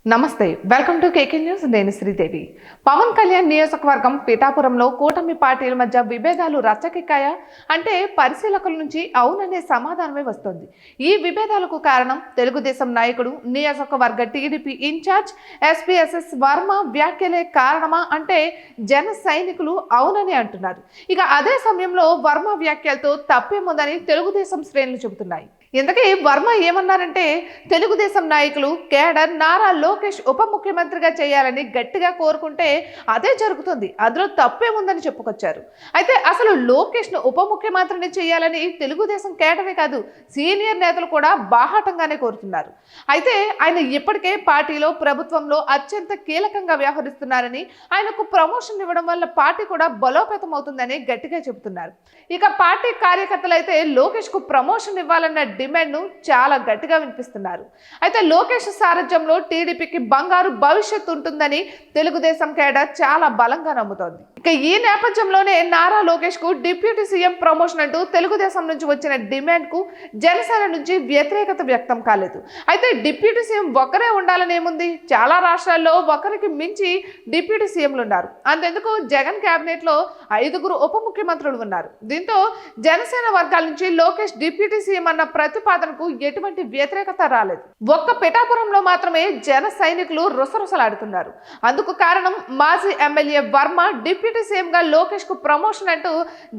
నమస్తే welcome to KK news నేను శ్రీదేవి పవన్ కళ్యాణ్ నియోజకవర్గం పిఠాపురంలో కూటమి పార్టీల మధ్య విభేదాలు రచ్చకెక్కాయా అంటే పరిశీలకుల నుంచి అవుననే సమాధానమే వస్తుంది ఈ విభేదాలకు కారణం తెలుగుదేశం నాయకుడు నియోజకవర్గ టీడీపీ ఇన్ఛార్జ్ ఎస్పీఎస్ఎస్ వర్మ వ్యాఖ్యలే కారణమా అంటే జన సైనికులు అవునని అంటున్నారు ఇక అదే సమయంలో వర్మ వ్యాఖ్యలతో తప్పేముందని తెలుగుదేశం శ్రేణులు చెబుతున్నాయి ఇంతకీ వర్మ ఏమన్నారంటే తెలుగుదేశం నాయకులు కేడర్ నారా లోకేష్ ఉప ముఖ్యమంత్రిగా చేయాలని గట్టిగా కోరుకుంటే అదే జరుగుతుంది అందులో తప్పేముందని చెప్పుకొచ్చారు అయితే అసలు లోకేష్ ను ఉప ముఖ్యమంత్రిని చేయాలని తెలుగుదేశం కేడరే కాదు సీనియర్ నేతలు కూడా బాహాటంగానే కోరుతున్నారు అయితే ఆయన ఇప్పటికే పార్టీలో ప్రభుత్వంలో అత్యంత కీలకంగా వ్యవహరిస్తున్నారని ఆయనకు ప్రమోషన్ ఇవ్వడం వల్ల పార్టీ కూడా బలోపేతం అవుతుందని గట్టిగా చెబుతున్నారు ఇక పార్టీ కార్యకర్తలు అయితే లోకేష్ కు ప్రమోషన్ ఇవ్వాలన్న డిమాండ్ ను చాలా గట్టిగా వినిపిస్తున్నారు అయితే లోకేష్ సారథ్యంలో టీడీపీకి బంగారు భవిష్యత్తు ఉంటుందని తెలుగుదేశం కేడర్ చాలా బలంగా నమ్ముతోంది ఇక ఈ నేపథ్యంలోనే నారా లోకేష్ కు డిప్యూటీ సీఎం ప్రమోషన్ అంటూ తెలుగుదేశం నుంచి వచ్చిన డిమాండ్ కు జనసేన నుంచి వ్యతిరేకత వ్యక్తం కాలేదు అయితే డిప్యూటీ సీఎం ఒకరే ఉండాలని ఏముంది చాలా రాష్ట్రాల్లో ఒకరికి మించి డిప్యూటీ సీఎంలు ఉన్నారు అంతెందుకు జగన్ కేబినెట్ లో 5 ఉప ముఖ్యమంత్రులు ఉన్నారు దీంతో జనసేన వర్గాల నుంచి లోకేష్ డిప్యూటీ సీఎం అన్న ప్రతిపాదనకు ఎటువంటి వ్యతిరేకత రాలేదు ఒక్క పిఠాపురంలో మాత్రమే జన సైనికులు రుసరుసలాడుతున్నారు అందుకు కారణం మాజీ ఎమ్మెల్యే వర్మ డిప్యూటీ సీఎం గా లోకేష్ కు ప్రమోషన్ అంటూ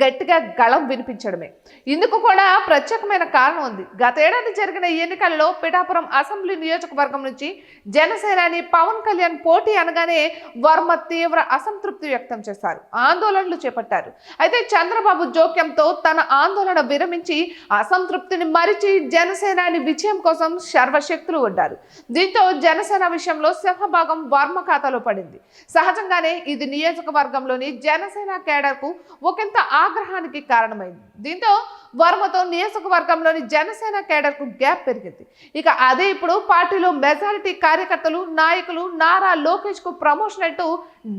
గట్టిగా గళం వినిపించడమే ఇందుకు కూడా ప్రత్యేకమైన కారణం ఉంది గతేడాది జరిగిన ఎన్నికల్లో పిఠాపురం అసెంబ్లీ నియోజకవర్గం నుంచి జనసేనాని పవన్ కళ్యాణ్ పోటీ అనగానే వర్మ తీవ్ర అసంతృప్తి వ్యక్తం చేశారు ఆందోళనలు చేపట్టారు అయితే చంద్రబాబు జోక్యంతో తన ఆందోళన విరమించి అసంతృప్తిని మరిచి జనసేనాని విజయం కోసం సర్వశక్తులు ఉన్నారు దీంతో జనసేన విషయంలో సింహభాగం వర్మ ఖాతాలో పడింది సహజంగానే ఇది నియోజకవర్గంలోని జనసేన కేడర్ కు ఒకంత ఆగ్రహానికి కారణమైంది దీంతో వర్మతో నియోజకవర్గంలోని జనసేన కేడర్ కు గ్యాప్ పెరిగింది ఇక అదే ఇప్పుడు పార్టీలో మెజారిటీ కార్యకర్తలు నాయకులు నారా లోకేష్ కు ప్రమోషన్ అంటూ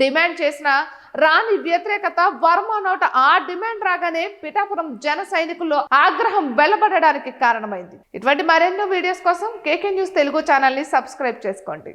డిమాండ్ చేసిన రాని వ్యతిరేకత వర్మ నోట ఆ డిమాండ్ రాగానే పిఠాపురం జన సైనికుల్లో ఆగ్రహం వెల్లబడడానికి కారణమైంది ఇటువంటి మరెన్నో వీడియోస్ కోసం కేకే న్యూస్ తెలుగు ఛానల్ ని సబ్స్క్రైబ్ చేసుకోండి